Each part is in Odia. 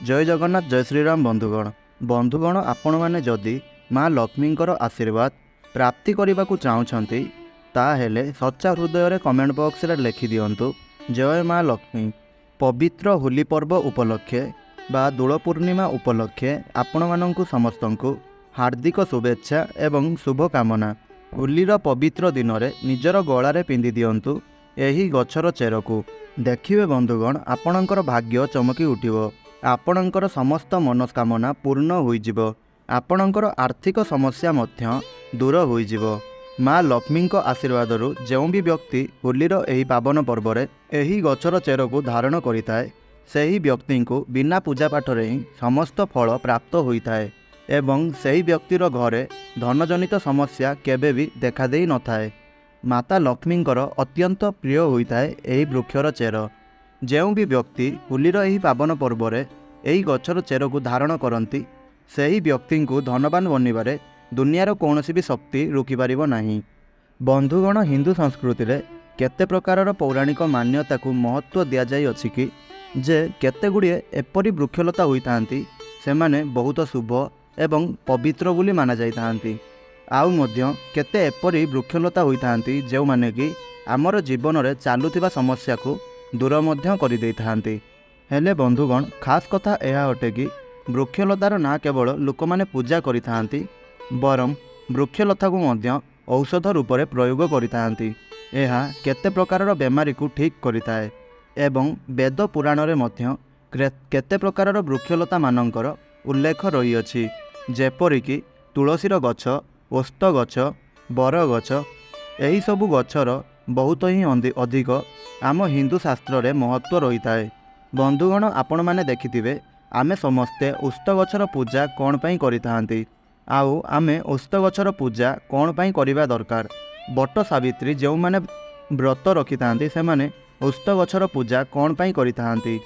जय जगन्नाथ जय श्रीराम बंधुगण आपण मैंने जदि माँ लक्ष्मींकर आशीर्वाद प्राप्ति करने को चाहते ताहेले सच्चा हृदय रे कमेंट बॉक्स रे लिखि दियंतु जय माँ लक्ष्मी। पवित्र होली पर्व उपलक्षे बा दोल पूर्णिमा उपलक्षे आपण मानंकु समस्तंकु हार्दिक शुभेच्छा एवं शुभकामना। होलीर पवित्र दिन में निजर गलारे पिंधि दियंतु एही गछर चेरकु। देखिए बंधुगण आपणकर भाग्य चमकी उठिबो, आपणकर समस्त मनस्कामना पूर्ण होइजिब, आपणकर आर्थिक समस्या मध्य दूर होइजिब। माँ लक्ष्मी आशीर्वादरु जो भी व्यक्ति होलीर एही पावन पर्व रे एही गछर चेरकु धारण करिथाए सेही व्यक्ति को बिना पूजा पाठ रे ही समस्त फल प्राप्त होइथाए एवं सेही व्यक्तिर घरे धनजनित समस्या केबे भी देखा देई न थाए। माता लक्ष्मींकर अत्यंत प्रिय होइथाए एही वृक्षर चेर। जो भी व्यक्ति होलीर एही पावन पर्व रे एही गछर चेर को धारण करती सेही व्यक्ति को धनवान बनिबारे दुनियार कौनसी भी शक्ति रोकी पारिबो नाही। बंधुगण हिंदू संस्कृति रे केते प्रकारर पौराणिक मान्यता को महत्व दिया जाई अछि कि जे केते गुड़िए एपरि वृक्षलता होइथांती सेमाने बहुत शुभ एवं पवित्र बोली माना जाइथांती। आउ मध्य केते एपरि वृक्षलता होइथांती जो माने कि आमर जीवन रे चालुथिबा समस्या को दूर मध्य करि दैथांती। हेले बंधुगण खास कथा यह अटे कि वृक्षलतार ना केवल लोक माने पूजा करिथांती बरं वृक्षलता को मध्य औषध रूप में प्रयोग करिथांती। एहा केते प्रकारर बेमारी को ठीक करिथाए एवं वेद पुराण रे मध्य केते प्रकारर वृक्षलता मानकर उल्लेख रही अछि जेपरिक तुलसीर गछ, ओस्त गछ, बर गछ एही सबु गछर बहुत ही अधिक आम हिंदू शास्त्र रे महत्व रही थाए। बंधुगण आपण माने देखिथिबे आमे समस्ते ओस्त गछर पूजा कोन पई करिथांती आउ आमे ओस्त गछर पूजा कोन पई करिबा दरकार। बट सावित्री जो माने व्रत रखिथांती से माने ओस्त गछर पूजा कोन पई करिथांती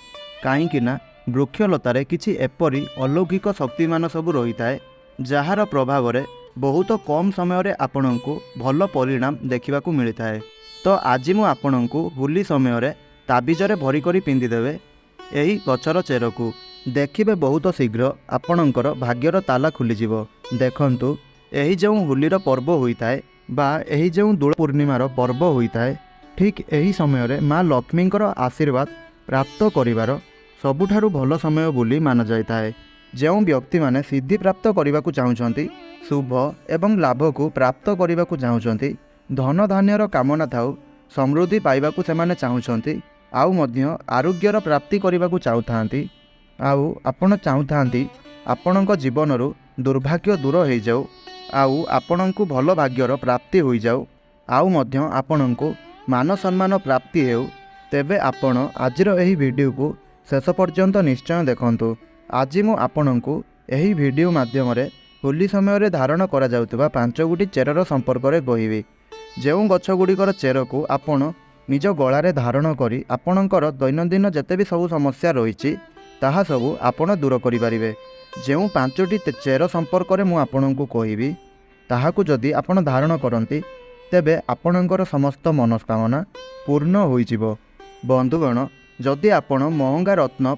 काहेकि ना वृक्षलतारे किछि एपरि अलौकिक शक्तिमान सब रही थाए जार प्रभाव रे बहुत कम समय रे आपनंकु भल परिणाम देखा मिली थाए। तो आज मु आपनंकु होली समय रे ताबिजरे भरी करी पिंधि देबे एही गछर चेरकु। देखिबे बहुत शीघ्र आपणकर भाग्यर ताला खुलीजिवो। देखंतु एही जो होलीर पर्व होइथाए बा एही जो दोल पूर्णिमार पर्व होइथाए ठीक एही समय रे माँ लक्ष्मींकर आशीर्वाद प्राप्त करिवार सबुठारु भल समय बोली माना जाइथाए। जो व्यक्ति माने सिद्धि प्राप्त करने को चाहते शुभ एवं लाभ को प्राप्त करने को चाहते धन धान्यर कामना थाउ समृद्धि पाइबा को सेमाने चाहते आउ मध्य आरोग्यर प्राप्ति करने को चाहते आउ आपण चाहते आपणक जीवनरु दुर्भाग्य दूर हो जाऊ आउ आपणक भल भाग्यर प्राप्ति हो जाऊ आउ मध्य आपणक मान सम्मान प्राप्ति हो। तेबे आपण आजिर एही वीडियो को शेष पर्यंत निश्चय देखंतु। आज मु आपणंकु एही वीडियो माध्यम रे होली समय रे धारण करा जाउतबा 5 गोटी चेरर संपर्क रे कहिबी। जेउ गछ गुड़िकर चेर को आपण निज गलारे धारण करी आपणकर दैनंदिन जेते भी सब समस्या रही ताहा सबु आपण दूर करि परिबे। जेउ 5टी चेर संपर्क रे मु आपणंकु कहिबी ताहाकु जदि आपण धारण करंती तेबे आपणकर समस्त मनस्कामना पूर्ण होइजिवो। बंधुगण जदि आपण महंगा रत्न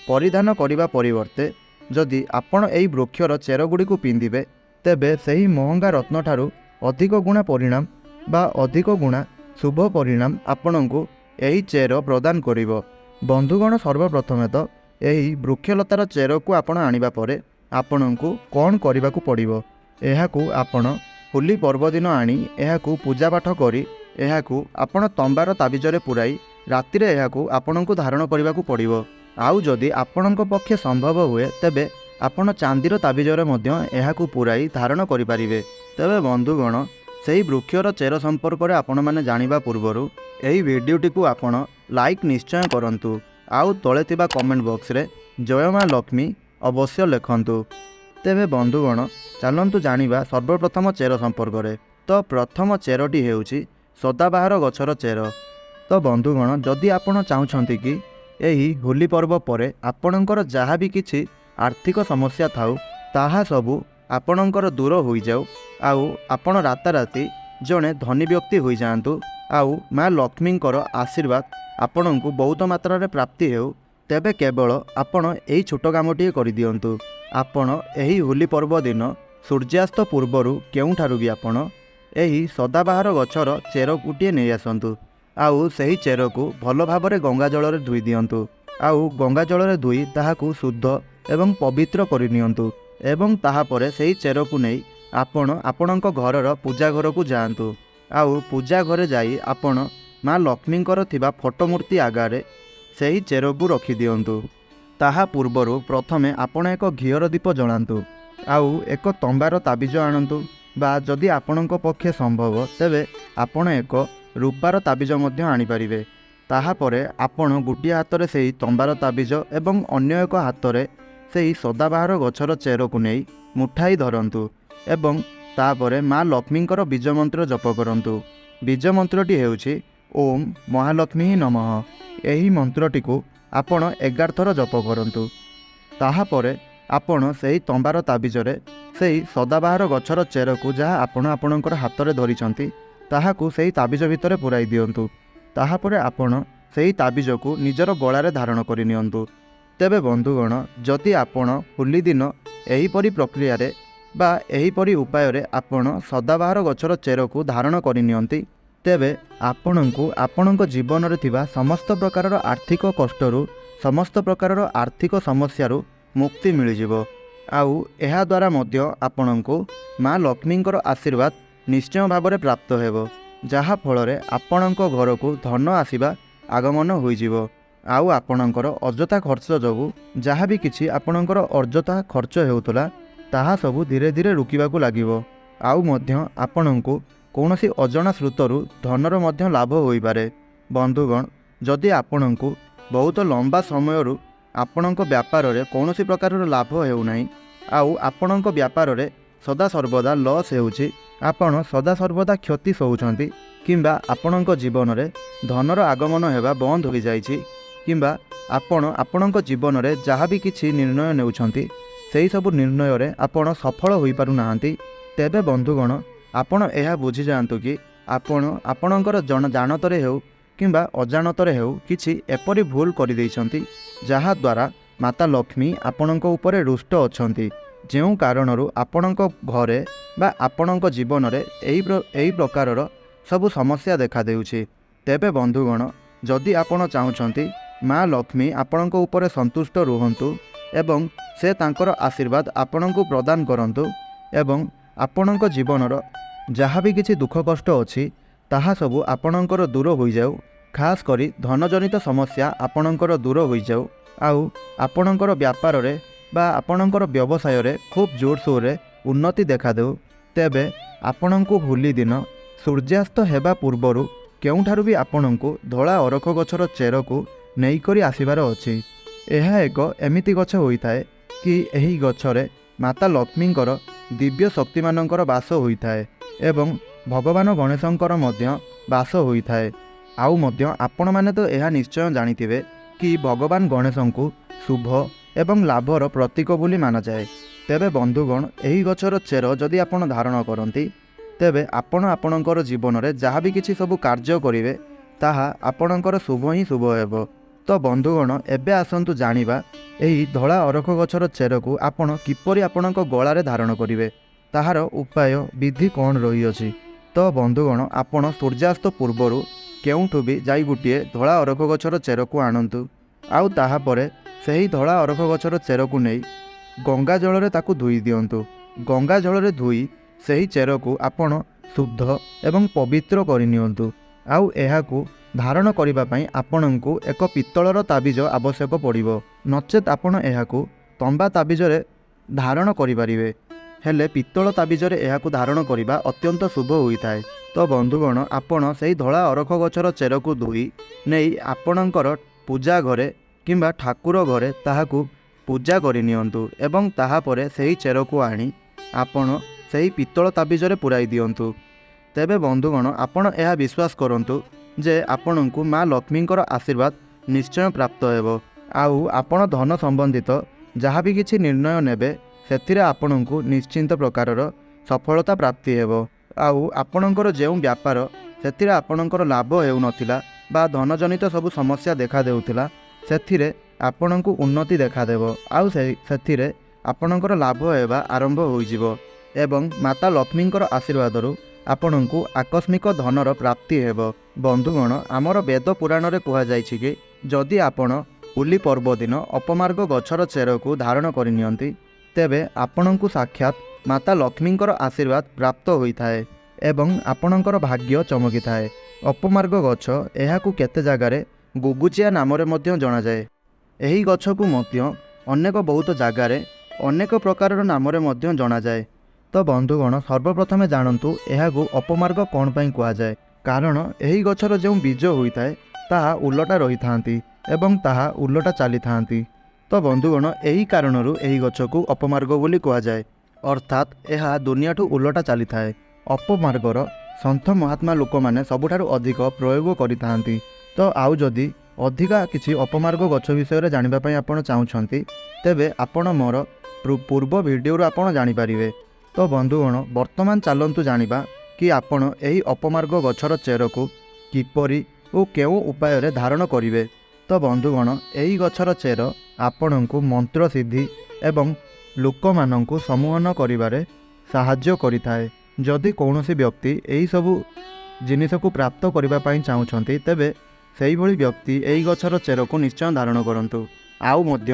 परिधान करने परिवर्ते जदि आपण एही वृक्षर चेर गुड़ी को पिंधिबे तेबे सही महंगा रत्न ठारू अधिक गुणा परिणाम बा अधिक गुणा शुभ परिणाम आपणंकु एही चेर प्रदान करिवो। बंधुगण सर्वप्रथमे तो एही वृक्षलतार चेर को आपण आनिबा परे आपणंकु कोन करिबाकु पड़िबो एहाकु आपण होली पर्व दिन आनी एहाकु पूजा पाठ करी एहाकु आपण तंबार ताबिजरे पुराई रातिरे एहाकु आपणंकु धारण करिबाकु पड़िबो। आउ जदि आपणक पक्षे संभव हुए तेबे आपण चांदीर ताबिजरे मध्य एहाकु पुराई धारण करि परिबे। तेबे बंधुगण सेही वृक्षर चेर संपर्क रे आपण माने जानिबा पूर्वरु एही वीडियोटी को आपण लाइक निश्चय करंतु आउ तळे थिबा कमेंट बॉक्स रे जय माँ लक्ष्मी अवश्य लिखंतु। तेबे बंधुगण चलंतु जानिबा सर्वप्रथम चेर संपर्क रे। तो प्रथम चेरटी हेउची सदाबाहार गछर चेर। तो बंधुगण जदि आपण चाहुछंती कि एही होली पर्व परे आपणकर जहाँ भी किछि आर्थिक समस्या थाउ ताहा सबु आपणकर दूर हो जाऊ आउ आपण राताराति जड़े धनी व्यक्ति हो जातु आउ माँ लक्ष्मींकर आशीर्वाद आपणको बहुत मात्रा प्राप्ति हो ତେବେ କେବଳ ଆପଣ ଏହି ଛୋଟ କାମଟିଏ କରିଦିଅନ୍ତୁ। ଆପଣ ଏହି ହୋଲି ପର୍ବ ଦିନ ସୂର୍ଯ୍ୟାସ୍ତ ପୂର୍ବରୁ କେଉଁଠାରୁ ବି ଆପଣ ଏହି ସଦାବାହାର ଗଛର ଚେର ଗୋଟିଏ ନେଇ ଆସନ୍ତୁ। ଆଉ ସେହି ଚେରକୁ ଭଲ ଭାବରେ ଗଙ୍ଗା ଜଳରେ ଧୋଇ ଦିଅନ୍ତୁ। ଆଉ ଗଙ୍ଗା ଜଳରେ ଧୋଇ ତାହାକୁ ଶୁଦ୍ଧ ଏବଂ ପବିତ୍ର କରିନିଅନ୍ତୁ। ଏବଂ ତାହାପରେ ସେହି ଚେରକୁ ନେଇ ଆପଣ ଆପଣଙ୍କ ଘରର ପୂଜା ଘରକୁ ଯାଆନ୍ତୁ। ଆଉ ପୂଜା ଘରେ ଯାଇ ଆପଣ ମା ଲକ୍ଷ୍ମୀଙ୍କର ଥିବା ଫଟୋ ମୂର୍ତ୍ତି ଆଗରେ ସେହି ଚେରକୁ ରଖିଦିଅନ୍ତୁ। ତାହା ପୂର୍ବରୁ ପ୍ରଥମେ ଆପଣ ଏକ ଘିଅର ଦୀପ ଜଳାନ୍ତୁ। ଆଉ ଏକ ତମ୍ବାର ତାବିଜ ଆଣନ୍ତୁ, ବା ଯଦି ଆପଣଙ୍କ ପକ୍ଷେ ସମ୍ଭବ ତେବେ ଆପଣ ଏକ ରୂପାର ତାବିଜ ମଧ୍ୟ ଆଣିପାରିବେ। ତାହାପରେ ଆପଣ ଗୋଟିଏ ହାତରେ ସେହି ତମ୍ବାର ତାବିଜ ଏବଂ ଅନ୍ୟ ଏକ ହାତରେ ସେହି ସଦାବାହାର ଗଛର ଚେରକୁ ନେଇ ମୁଠାଇ ଧରନ୍ତୁ ଏବଂ ତାପରେ ମା ଲକ୍ଷ୍ମୀଙ୍କର ବୀଜ ମନ୍ତ୍ର ଜପ କରନ୍ତୁ। ବୀଜ ମନ୍ତ୍ରଟି ହେଉଛି ଓମ୍ ମହାଲକ୍ଷ୍ମୀ ନମଃ। ଏହି ମନ୍ତ୍ରଟିକୁ ଆପଣ 11 ଥର ଜପ କରନ୍ତୁ। ତାହାପରେ ଆପଣ ସେହି ତମ୍ବାର ତାବିଜରେ ସେହି ସଦାବାହାର ଗଛର ଚେରକୁ ଯାହା ଆପଣ ଆପଣଙ୍କର ହାତରେ ଧରିଛନ୍ତି ତାହାକୁ ସେହି ତାବିଜ ଭିତରେ ପୁରାଇ ଦିଅନ୍ତୁ। ତାହାପରେ ଆପଣ ସେହି ତାବିଜକୁ ନିଜର ଗଳାରେ ଧାରଣ କରିନିଅନ୍ତୁ। ତେବେ ବନ୍ଧୁଗଣ, ଯଦି ଆପଣ ହୋଲି ଦିନ ଏହିପରି ପ୍ରକ୍ରିୟାରେ ବା ଏହିପରି ଉପାୟରେ ଆପଣ ସଦାବାହାର ଗଛର ଚେରକୁ ଧାରଣ କରିନିଅନ୍ତି, ତେବେ ଆପଣଙ୍କୁ ଆପଣଙ୍କ ଜୀବନରେ ଥିବା ସମସ୍ତ ପ୍ରକାରର ଆର୍ଥିକ କଷ୍ଟରୁ, ସମସ୍ତ ପ୍ରକାରର ଆର୍ଥିକ ସମସ୍ୟାରୁ ମୁକ୍ତି ମିଳିଯିବ। ଆଉ ଏହାଦ୍ୱାରା ମଧ୍ୟ ଆପଣଙ୍କୁ ମା ଲକ୍ଷ୍ମୀଙ୍କର ଆଶୀର୍ବାଦ ନିଶ୍ଚୟ ଭାବରେ ପ୍ରାପ୍ତ ହେବ, ଯାହାଫଳରେ ଆପଣଙ୍କ ଘରକୁ ଧନ ଆସିବା ଆଗମନ ହୋଇଯିବ। ଆଉ ଆପଣଙ୍କର ଅଯଥା ଖର୍ଚ୍ଚ ଯୋଗୁଁ ଯାହା ବି କିଛି ଆପଣଙ୍କର ଅଯଥା ଖର୍ଚ୍ଚ ହେଉଥିଲା ତାହା ସବୁ ଧୀରେ ଧୀରେ ରୋକିବାକୁ ଲାଗିବ। ଆଉ ମଧ୍ୟ ଆପଣଙ୍କୁ କୌଣସି ଅଜଣା ସ୍ରୋତରୁ ଧନର ମଧ୍ୟ ଲାଭ ହୋଇପାରେ। ବନ୍ଧୁଗଣ, ଯଦି ଆପଣଙ୍କୁ ବହୁତ ଲମ୍ବା ସମୟରୁ ଆପଣଙ୍କ ବ୍ୟାପାରରେ କୌଣସି ପ୍ରକାରର ଲାଭ ହେଉନାହିଁ, ଆଉ ଆପଣଙ୍କ ବ୍ୟାପାରରେ ସଦାସର୍ବଦା ଲସ୍ ହେଉଛି, ଆପଣ ସଦାସର୍ବଦା କ୍ଷତି ସହୁଛନ୍ତି, କିମ୍ବା ଆପଣଙ୍କ ଜୀବନରେ ଧନର ଆଗମନ ହେବା ବନ୍ଦ ହୋଇଯାଇଛି, କିମ୍ବା ଆପଣ ଆପଣଙ୍କ ଜୀବନରେ ଯାହା ବି କିଛି ନିର୍ଣ୍ଣୟ ନେଉଛନ୍ତି ସେହିସବୁ ନିର୍ଣ୍ଣୟରେ ଆପଣ ସଫଳ ହୋଇପାରୁନାହାନ୍ତି, ତେବେ ବନ୍ଧୁଗଣ ଆପଣ ଏହା ବୁଝିଯାଆନ୍ତୁ କି ଆପଣ ଆପଣଙ୍କର ଜାଣତରେ ହେଉ କିମ୍ବା ଅଜାଣତରେ ହେଉ କିଛି ଏପରି ଭୁଲ କରିଦେଇଛନ୍ତି ଯାହାଦ୍ୱାରା ମାତା ଲକ୍ଷ୍ମୀ ଆପଣଙ୍କ ଉପରେ ରୁଷ୍ଟ ଅଛନ୍ତି, ଯେଉଁ କାରଣରୁ ଆପଣଙ୍କ ଘରେ ବା ଆପଣଙ୍କ ଜୀବନରେ ଏହି ପ୍ରକାରର ସବୁ ସମସ୍ୟା ଦେଖାଦେଉଛି। ତେବେ ବନ୍ଧୁଗଣ, ଯଦି ଆପଣ ଚାହୁଁଛନ୍ତି ମା ଲକ୍ଷ୍ମୀ ଆପଣଙ୍କ ଉପରେ ସନ୍ତୁଷ୍ଟ ରୁହନ୍ତୁ ଏବଂ ସେ ତାଙ୍କର ଆଶୀର୍ବାଦ ଆପଣଙ୍କୁ ପ୍ରଦାନ କରନ୍ତୁ ଏବଂ ଆପଣଙ୍କ ଜୀବନର ଯାହା ବି କିଛି ଦୁଃଖ କଷ୍ଟ ଅଛି ତାହା ସବୁ ଆପଣଙ୍କର ଦୂର ହୋଇଯାଉ, ଖାସ୍ କରି ଧନଜନିତ ସମସ୍ୟା ଆପଣଙ୍କର ଦୂର ହୋଇଯାଉ, ଆଉ ଆପଣଙ୍କର ବ୍ୟାପାରରେ ବା ଆପଣଙ୍କର ବ୍ୟବସାୟରେ ଖୁବ୍ ଜୋରସୋରରେ ଉନ୍ନତି ଦେଖାଦେଉ, ତେବେ ଆପଣଙ୍କୁ ହୋଲି ଦିନ ସୂର୍ଯ୍ୟାସ୍ତ ହେବା ପୂର୍ବରୁ କେଉଁଠାରୁ ବି ଆପଣଙ୍କୁ ଧଳା ଅରଖ ଗଛର ଚେରକୁ ନେଇକରି ଆସିବାର ଅଛି। ଏହା ଏକ ଏମିତି ଗଛ ହୋଇଥାଏ କି ଏହି ଗଛରେ ମାତା ଲକ୍ଷ୍ମୀଙ୍କର ଦିବ୍ୟ ଶକ୍ତିମାନଙ୍କର ବାସ ହୋଇଥାଏ ଏବଂ ଭଗବାନ ଗଣେଶଙ୍କର ମଧ୍ୟ ବାସ ହୋଇଥାଏ। ଆଉ ମଧ୍ୟ ଆପଣମାନେ ତ ଏହା ନିଶ୍ଚୟ ଜାଣିଥିବେ କି ଭଗବାନ ଗଣେଶଙ୍କୁ ଶୁଭ ଏବଂ ଲାଭର ପ୍ରତୀକ ବୋଲି ମାନାଯାଏ। ତେବେ ବନ୍ଧୁଗଣ, ଏହି ଗଛର ଚେର ଯଦି ଆପଣ ଧାରଣ କରନ୍ତି, ତେବେ ଆପଣ ଆପଣଙ୍କର ଜୀବନରେ ଯାହା ବି କିଛି ସବୁ କାର୍ଯ୍ୟ କରିବେ ତାହା ଆପଣଙ୍କର ଶୁଭ ହିଁ ଶୁଭ ହେବ। ତ ବନ୍ଧୁଗଣ, ଏବେ ଆସନ୍ତୁ ଜାଣିବା ଏହି ଧଳା ଅରଖ ଗଛର ଚେରକୁ ଆପଣ କିପରି ଆପଣଙ୍କ ଗଳାରେ ଧାରଣ କରିବେ, ତାହାର ଉପାୟ ବିଧି କ'ଣ ରହିଅଛି। ତ ବନ୍ଧୁଗଣ, ଆପଣ ସୂର୍ଯ୍ୟାସ୍ତ ପୂର୍ବରୁ କେଉଁଠୁ ବି ଯାଇ ଗୋଟିଏ ଧଳା ଅରଖ ଗଛର ଚେରକୁ ଆଣନ୍ତୁ। ଆଉ ତାହାପରେ ସେହି ଧଳା ଅରଖ ଗଛର ଚେରକୁ ନେଇ ଗଙ୍ଗା ଜଳରେ ତାକୁ ଧୋଇ ଦିଅନ୍ତୁ। ଗଙ୍ଗା ଜଳରେ ଧୋଇ ସେହି ଚେରକୁ ଆପଣ ଶୁଦ୍ଧ ଏବଂ ପବିତ୍ର କରିନିଅନ୍ତୁ। ଆଉ ଏହାକୁ ଧାରଣ କରିବା ପାଇଁ ଆପଣଙ୍କୁ ଏକ ପିତ୍ତଳର ତାବିଜ ଆବଶ୍ୟକ ପଡ଼ିବ, ନଚେତ୍ ଆପଣ ଏହାକୁ ତମ୍ବା ତାବିଜରେ ଧାରଣ କରିପାରିବେ, ହେଲେ ପିତ୍ତଳ ତାବିଜରେ ଏହାକୁ ଧାରଣ କରିବା ଅତ୍ୟନ୍ତ ଶୁଭ ହୋଇଥାଏ। ତ ବନ୍ଧୁଗଣ, ଆପଣ ସେହି ଧଳା ଅରଖ ଗଛର ଚେରକୁ ଧୋଇ ନେଇ ଆପଣଙ୍କର ପୂଜା ଘରେ କିମ୍ବା ଠାକୁର ଘରେ ତାହାକୁ ପୂଜା କରିନିଅନ୍ତୁ ଏବଂ ତାହାପରେ ସେହି ଚେରକୁ ଆଣି ଆପଣ ସେହି ପିତ୍ତଳ ତାବିଜରେ ପୁରାଇ ଦିଅନ୍ତୁ। ତେବେ ବନ୍ଧୁଗଣ, ଆପଣ ଏହା ବିଶ୍ୱାସ କରନ୍ତୁ ଯେ ଆପଣଙ୍କୁ ମା ଲକ୍ଷ୍ମୀଙ୍କର ଆଶୀର୍ବାଦ ନିଶ୍ଚୟ ପ୍ରାପ୍ତ ହେବ। ଆଉ ଆପଣ ଧନ ସମ୍ବନ୍ଧିତ ଯାହା ବି କିଛି ନିର୍ଣ୍ଣୟ ନେବେ ସେଥିରେ ଆପଣଙ୍କୁ ନିଶ୍ଚିନ୍ତ ପ୍ରକାରର ସଫଳତା ପ୍ରାପ୍ତି ହେବ। ଆଉ ଆପଣଙ୍କର ଯେଉଁ ବ୍ୟାପାର ସେଥିରେ ଆପଣଙ୍କର ଲାଭ ହେଉନଥିଲା ବା ଧନଜନିତ ସବୁ ସମସ୍ୟା ଦେଖାଦେଉଥିଲା ସେଥିରେ ଆପଣଙ୍କୁ ଉନ୍ନତି ଦେଖାଦେବ ଆଉ ସେଥିରେ ଆପଣଙ୍କର ଲାଭ ହେବା ଆରମ୍ଭ ହୋଇଯିବ ଏବଂ ମାତା ଲକ୍ଷ୍ମୀଙ୍କର ଆଶୀର୍ବାଦରୁ ଆପଣଙ୍କୁ ଆକସ୍ମିକ ଧନର ପ୍ରାପ୍ତି ହେବ। ବନ୍ଧୁଗଣ, ଆମର ବେଦ ପୁରାଣରେ କୁହାଯାଇଛି କି ଯଦି ଆପଣ ହୋଲି ପର୍ବ ଦିନ ଅପମାର୍ଗ ଗଛର ଚେରକୁ ଧାରଣ କରିନିଅନ୍ତି ତେବେ ଆପଣଙ୍କୁ ସାକ୍ଷାତ ମାତା ଲକ୍ଷ୍ମୀଙ୍କର ଆଶୀର୍ବାଦ ପ୍ରାପ୍ତ ହୋଇଥାଏ ଏବଂ ଆପଣଙ୍କର ଭାଗ୍ୟ ଚମକିଥାଏ। ଅପମାର୍ଗ ଗଛ, ଏହାକୁ କେତେ ଜାଗାରେ ଗୁଗୁଚିଆ ନାମରେ ମଧ୍ୟ ଜଣାଯାଏ। ଏହି ଗଛକୁ ମଧ୍ୟ ଅନେକ ବହୁତ ଜାଗାରେ ଅନେକ ପ୍ରକାରର ନାମରେ ମଧ୍ୟ ଜଣାଯାଏ। ତ ବନ୍ଧୁଗଣ, ସର୍ବପ୍ରଥମେ ଜାଣନ୍ତୁ ଏହାକୁ ଅପମାର୍ଗ କ'ଣ ପାଇଁ କୁହାଯାଏ। କାରଣ ଏହି ଗଛର ଯେଉଁ ବୀଜ ହୋଇଥାଏ ତାହା ଓଲଟା ରହିଥାନ୍ତି ଏବଂ ତାହା ଓଲଟା ଚାଲିଥାନ୍ତି। ତ ବନ୍ଧୁଗଣ, ଏହି କାରଣରୁ ଏହି ଗଛକୁ ଅପମାର୍ଗ ବୋଲି କୁହାଯାଏ, ଅର୍ଥାତ୍ ଏହା ଦୁନିଆଠୁ ଓଲଟା ଚାଲିଥାଏ। ଅପମାର୍ଗର ସନ୍ଥ ମହାତ୍ମା ଲୋକମାନେ ସବୁଠାରୁ ଅଧିକ ପ୍ରୟୋଗ କରିଥାନ୍ତି। ତ ଆଉ ଯଦି ଅଧିକା କିଛି ଅପମାର୍ଗ ଗଛ ବିଷୟରେ ଜାଣିବା ପାଇଁ ଆପଣ ଚାହୁଁଛନ୍ତି ତେବେ ଆପଣ ମୋର ପୂର୍ବ ଭିଡ଼ିଓରୁ ଆପଣ ଜାଣିପାରିବେ। ତ ବନ୍ଧୁଗଣ, ବର୍ତ୍ତମାନ ଚାଲନ୍ତୁ ଜାଣିବା କି ଆପଣ ଏହି ଅପମାର୍ଗ ଗଛର ଚେରକୁ କିପରି ଓ କେଉଁ ଉପାୟରେ ଧାରଣ କରିବେ। ତ ବନ୍ଧୁଗଣ, ଏହି ଗଛର ଚେର ଆପଣଙ୍କୁ ମନ୍ତ୍ର ସିଦ୍ଧି ଏବଂ ଲୋକମାନଙ୍କୁ ସମ୍ମୋହନ କରିବାରେ ସାହାଯ୍ୟ କରିଥାଏ। ଯଦି କୌଣସି ବ୍ୟକ୍ତି ଏହିସବୁ ଜିନିଷକୁ ପ୍ରାପ୍ତ କରିବା ପାଇଁ ଚାହୁଁଛନ୍ତି ତେବେ ସେହିଭଳି ବ୍ୟକ୍ତି ଏହି ଗଛର ଚେରକୁ ନିଶ୍ଚୟ ଧାରଣ କରନ୍ତୁ। ଆଉ ମଧ୍ୟ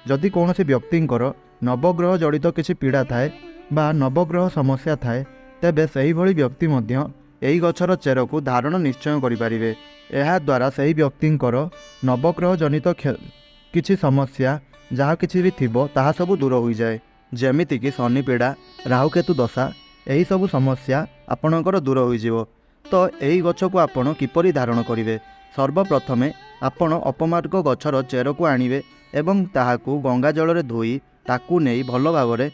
ଯଦି କୌଣସି ବ୍ୟକ୍ତିଙ୍କର ନବଗ୍ରହ ଜଡ଼ିତ କିଛି ପୀଡ଼ା ଥାଏ ବା ନବଗ୍ରହ ସମସ୍ୟା ଥାଏ ତେବେ ସେହିଭଳି ବ୍ୟକ୍ତି ମଧ୍ୟ ଏହି ଗଛର ଚେରକୁ ଧାରଣ ନିଶ୍ଚୟ କରିପାରିବେ। ଏହାଦ୍ୱାରା ସେହି ବ୍ୟକ୍ତିଙ୍କର ନବଗ୍ରହ ଜନିତ କିଛି ସମସ୍ୟା ଯାହା କିଛି ବି ଥିବ ତାହା ସବୁ ଦୂର ହୋଇଯାଏ। ଯେମିତିକି ଶନି ପୀଡ଼ା, ରାହୁକେତୁ ଦଶା, ଏହିସବୁ ସମସ୍ୟା ଆପଣଙ୍କର ଦୂର ହୋଇଯିବ। ତ ଏହି ଗଛକୁ ଆପଣ କିପରି ଧାରଣ କରିବେ? ସର୍ବପ୍ରଥମେ ଆପଣ ଅପମାର୍ଗ ଗଛର ଚେରକୁ ଆଣିବେ ଏବଂ ତାହାକୁ ଗଙ୍ଗା ଜଳରେ ଧୋଇ ତାକୁ ନେଇ ଭଲ ଭାବରେ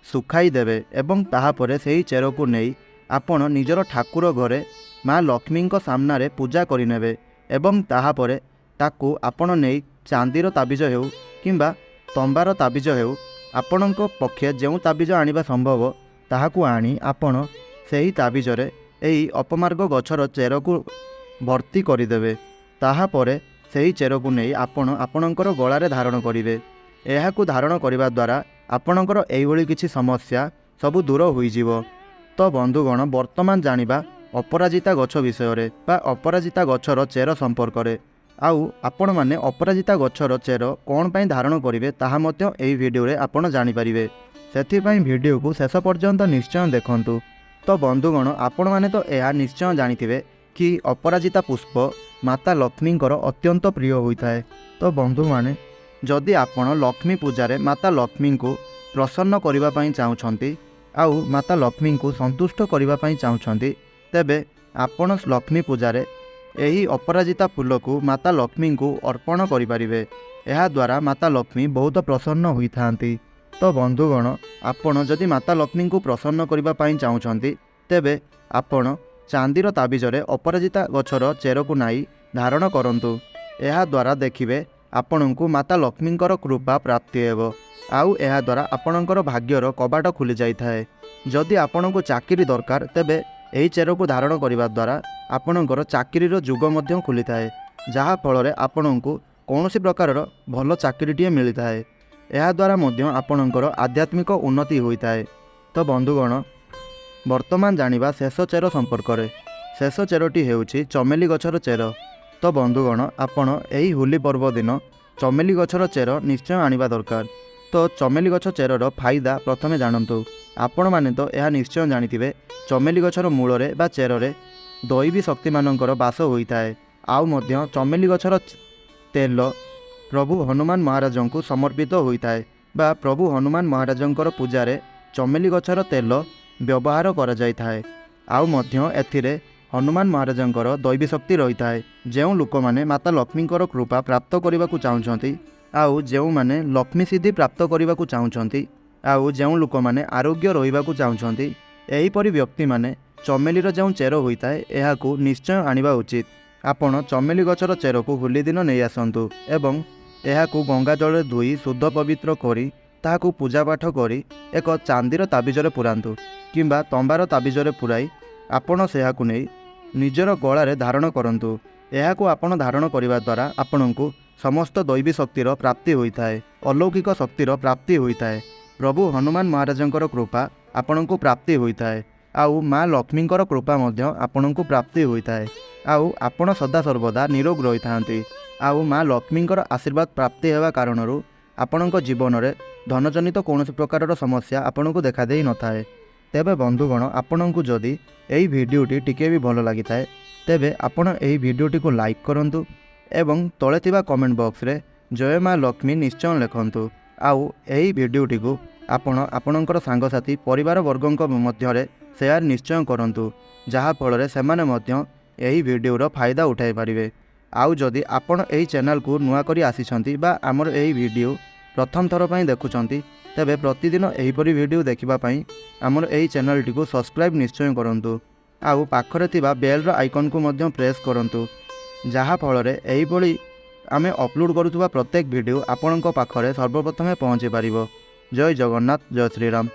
ଶୁଖାଇ ଦେବେ ଏବଂ ତାହାପରେ ସେହି ଚେରକୁ ନେଇ ଆପଣ ନିଜର ଠାକୁର ଘରେ ମା ଲକ୍ଷ୍ମୀଙ୍କ ସାମ୍ନାରେ ପୂଜା କରିନେବେ ଏବଂ ତାହାପରେ ତାକୁ ଆପଣ ନେଇ ଚାନ୍ଦିର ତାବିଜ ହେଉ କିମ୍ବା ତମ୍ବାର ତାବିଜ ହେଉ, ଆପଣଙ୍କ ପକ୍ଷେ ଯେଉଁ ତାବିଜ ଆଣିବା ସମ୍ଭବ ତାହାକୁ ଆଣି ଆପଣ ସେହି ତାବିଜରେ ଏହି ଅପମାର୍ଗ ଗଛର ଚେରକୁ ଭର୍ତ୍ତି କରିଦେବେ। ତାହାପରେ ସେହି ଚେରକୁ ନେଇ ଆପଣ ଆପଣଙ୍କର ଗଳାରେ ଧାରଣ କରିବେ। ଏହାକୁ ଧାରଣ କରିବା ଦ୍ୱାରା ଆପଣଙ୍କର ଏହିଭଳି କିଛି ସମସ୍ୟା ସବୁ ଦୂର ହୋଇଯିବ। ତ ବନ୍ଧୁଗଣ, ବର୍ତ୍ତମାନ ଜାଣିବା ଅପରାଜିତା ଗଛ ବିଷୟରେ ବା ଅପରାଜିତା ଗଛର ଚେର ସମ୍ପର୍କରେ। ଆଉ ଆପଣମାନେ ଅପରାଜିତା ଗଛର ଚେର କ'ଣ ପାଇଁ ଧାରଣ କରିବେ ତାହା ମଧ୍ୟ ଏହି ଭିଡ଼ିଓରେ ଆପଣ ଜାଣିପାରିବେ। ସେଥିପାଇଁ ଭିଡ଼ିଓକୁ ଶେଷ ପର୍ଯ୍ୟନ୍ତ ନିଶ୍ଚୟ ଦେଖନ୍ତୁ। ତ ବନ୍ଧୁଗଣ, ଆପଣମାନେ ତ ଏହା ନିଶ୍ଚୟ ଜାଣିଥିବେ କି ଅପରାଜିତା ପୁଷ୍ପ ମାତା ଲକ୍ଷ୍ମୀଙ୍କର ଅତ୍ୟନ୍ତ ପ୍ରିୟ ହୋଇଥାଏ। ତ ବନ୍ଧୁମାନେ, ଯଦି ଆପଣ ଲକ୍ଷ୍ମୀ ପୂଜାରେ ମାତା ଲକ୍ଷ୍ମୀଙ୍କୁ ପ୍ରସନ୍ନ କରିବା ପାଇଁ ଚାହୁଁଛନ୍ତି ଆଉ ମାତା ଲକ୍ଷ୍ମୀଙ୍କୁ ସନ୍ତୁଷ୍ଟ କରିବା ପାଇଁ ଚାହୁଁଛନ୍ତି ତେବେ ଆପଣ ଲକ୍ଷ୍ମୀ ପୂଜାରେ ଏହି ଅପରାଜିତା ଫୁଲକୁ ମାତା ଲକ୍ଷ୍ମୀଙ୍କୁ ଅର୍ପଣ କରିପାରିବେ। ଏହାଦ୍ୱାରା ମାତା ଲକ୍ଷ୍ମୀ ବହୁତ ପ୍ରସନ୍ନ ହୋଇଥାନ୍ତି। ତ ବନ୍ଧୁଗଣ, ଆପଣ ଯଦି ମାତା ଲକ୍ଷ୍ମୀଙ୍କୁ ପ୍ରସନ୍ନ କରିବା ପାଇଁ ଚାହୁଁଛନ୍ତି ତେବେ ଆପଣ ଚାନ୍ଦିର ତାବିଜରେ ଅପରାଜିତା ଗଛର ଚେରକୁ ନେଇ ଧାରଣ କରନ୍ତୁ। ଏହାଦ୍ୱାରା ଦେଖିବେ ଆପଣଙ୍କୁ ମାତା ଲକ୍ଷ୍ମୀଙ୍କର କୃପା ପ୍ରାପ୍ତି ହେବ ଆଉ ଏହାଦ୍ୱାରା ଆପଣଙ୍କର ଭାଗ୍ୟର କବାଟ ଖୋଲି ଯାଇଥାଏ। ଯଦି ଆପଣଙ୍କୁ ଚାକିରି ଦରକାର ତେବେ ଏହି ଚେରକୁ ଧାରଣ କରିବା ଦ୍ୱାରା ଆପଣଙ୍କର ଚାକିରିର ଯୁଗ ମଧ୍ୟ ଖୋଲିଥାଏ, ଯାହାଫଳରେ ଆପଣଙ୍କୁ କୌଣସି ପ୍ରକାରର ଭଲ ଚାକିରିଟିଏ ମିଳିଥାଏ। ଏହାଦ୍ୱାରା ମଧ୍ୟ ଆପଣଙ୍କର ଆଧ୍ୟାତ୍ମିକ ଉନ୍ନତି ହୋଇଥାଏ। ତ ବନ୍ଧୁଗଣ, ବର୍ତ୍ତମାନ ଜାଣିବା ଶେଷ ଚେର ସମ୍ପର୍କରେ। ଶେଷ ଚେରଟି ହେଉଛି ଚମେଲି ଗଛର ଚେର। ତ ବନ୍ଧୁଗଣ, ଆପଣ ଏହି ହୋଲି ପର୍ବ ଦିନ ଚମେଲି ଗଛର ଚେର ନିଶ୍ଚୟ ଆଣିବା ଦରକାର। ତ ଚମେଲି ଗଛ ଚେରର ଫାଇଦା ପ୍ରଥମେ ଜାଣନ୍ତୁ। ଆପଣମାନେ ତ ଏହା ନିଶ୍ଚୟ ଜାଣିଥିବେ, ଚମେଲି ଗଛର ମୂଳରେ ବା ଚେରରେ ଦୈବୀ ଶକ୍ତିମାନଙ୍କର ବାସ ହୋଇଥାଏ। ଆଉ ମଧ୍ୟ ଚମେଲି ଗଛର ତେଲ ପ୍ରଭୁ ହନୁମାନ ମହାରାଜଙ୍କୁ ସମର୍ପିତ ହୋଇଥାଏ ବା ପ୍ରଭୁ ହନୁମାନ ମହାରାଜଙ୍କର ପୂଜାରେ ଚମେଲି ଗଛର ତେଲ ବ୍ୟବହାର କରାଯାଇଥାଏ। ଆଉ ମଧ୍ୟ ଏଥିରେ ହନୁମାନ ମହାରାଜଙ୍କର ଦୈବୀ ଶକ୍ତି ରହିଥାଏ। ଯେଉଁ ଲୋକମାନେ ମାତା ଲକ୍ଷ୍ମୀଙ୍କର କୃପା ପ୍ରାପ୍ତ କରିବାକୁ ଚାହୁଁଛନ୍ତି ଆଉ ଯେଉଁମାନେ ଲକ୍ଷ୍ମୀ ସିଦ୍ଧି ପ୍ରାପ୍ତ କରିବାକୁ ଚାହୁଁଛନ୍ତି ଆଉ ଯେଉଁ ଲୋକମାନେ ଆରୋଗ୍ୟ ରହିବାକୁ ଚାହୁଁଛନ୍ତି, ଏହିପରି ବ୍ୟକ୍ତିମାନେ ଚମେଲିର ଯେଉଁ ଚେର ହୋଇଥାଏ ଏହାକୁ ନିଶ୍ଚୟ ଆଣିବା ଉଚିତ। ଆପଣ ଚମେଲି ଗଛର ଚେରକୁ ହୋଲି ଦିନ ନେଇ ଆସନ୍ତୁ ଏବଂ ଏହାକୁ ଗଙ୍ଗା ଜଳରେ ଧୋଇ ଶୁଦ୍ଧ ପବିତ୍ର କରି ତାହାକୁ ପୂଜାପାଠ କରି ଏକ ଚାନ୍ଦିର ତାବିଜରେ ପୁରାନ୍ତୁ କିମ୍ବା ତମ୍ବାର ତାବିଜରେ ପୁରାଇ ଆପଣ ସେହାକୁ ନେଇ ନିଜର ଗଳାରେ ଧାରଣ କରନ୍ତୁ। ଏହାକୁ ଆପଣ ଧାରଣ କରିବା ଦ୍ୱାରା ଆପଣଙ୍କୁ ସମସ୍ତ ଦୈବୀ ଶକ୍ତିର ପ୍ରାପ୍ତି ହୋଇଥାଏ, ଅଲୌକିକ ଶକ୍ତିର ପ୍ରାପ୍ତି ହୋଇଥାଏ। ପ୍ରଭୁ ହନୁମାନ ମହାରାଜଙ୍କର କୃପା ଆପଣଙ୍କୁ ପ୍ରାପ୍ତି ହୋଇଥାଏ। ଆଉ ମା ଲକ୍ଷ୍ମୀଙ୍କର କୃପା ମଧ୍ୟ ଆପଣଙ୍କୁ ପ୍ରାପ୍ତି ହୋଇଥାଏ। ଆଉ ଆପଣ ସଦାସର୍ବଦା ନିରୋଗ ରହିଥାନ୍ତି। ଆଉ ମା ଲକ୍ଷ୍ମୀଙ୍କର ଆଶୀର୍ବାଦ ପ୍ରାପ୍ତି ହେବା କାରଣରୁ ଆପଣଙ୍କ ଜୀବନରେ ଧନଜନିତ କୌଣସି ପ୍ରକାରର ସମସ୍ୟା ଆପଣଙ୍କୁ ଦେଖାଦେଇ ନଥାଏ। ତେବେ ବନ୍ଧୁଗଣ, ଆପଣଙ୍କୁ ଯଦି ଏହି ଭିଡ଼ିଓଟି ଟିକିଏ ବି ଭଲ ଲାଗିଥାଏ ତେବେ ଆପଣ ଏହି ଭିଡ଼ିଓଟିକୁ ଲାଇକ୍ କରନ୍ତୁ ଏବଂ ତଳେ ଥିବା କମେଣ୍ଟ ବକ୍ସରେ ଜୟ ମା ଲକ୍ଷ୍ମୀ ନିଶ୍ଚୟ ଲେଖନ୍ତୁ। ଆଉ ଏହି ଭିଡ଼ିଓଟିକୁ ଆପଣ ଆପଣଙ୍କର ସାଙ୍ଗସାଥି ପରିବାର ବର୍ଗଙ୍କ ମଧ୍ୟରେ ସେୟାର ନିଶ୍ଚୟ କରନ୍ତୁ, ଯାହାଫଳରେ ସେମାନେ ମଧ୍ୟ ଏହି ଭିଡ଼ିଓର ଫାଇଦା ଉଠାଇ ପାରିବେ। ଆଉ ଯଦି ଆପଣ ଏହି ଚ୍ୟାନେଲକୁ ନୂଆ କରି ଆସିଛନ୍ତି ବା ଆମର ଏହି ଭିଡ଼ିଓ ପ୍ରଥମ ଥର ପାଇଁ ଦେଖୁଛନ୍ତି, ତେବେ ପ୍ରତିଦିନ ଏହିପରି ଭିଡ଼ିଓ ଦେଖିବା ପାଇଁ ଆମର ଏହି ଚ୍ୟାନେଲଟିକୁ ସବସ୍କ୍ରାଇବ୍ ନିଶ୍ଚୟ କରନ୍ତୁ। ଆଉ ପାଖରେ ଥିବା ବେଲ୍ର ଆଇକନ୍କୁ ମଧ୍ୟ ପ୍ରେସ୍ କରନ୍ତୁ, ଯାହାଫଳରେ ଏହିଭଳି ଆମେ ଅପଲୋଡ଼ କରୁଥିବା ପ୍ରତ୍ୟେକ ଭିଡ଼ିଓ ଆପଣଙ୍କ ପାଖରେ ସର୍ବପ୍ରଥମେ ପହଞ୍ଚି ପାରିବ। ଜୟ ଜଗନ୍ନାଥ, ଜୟ ଶ୍ରୀରାମ।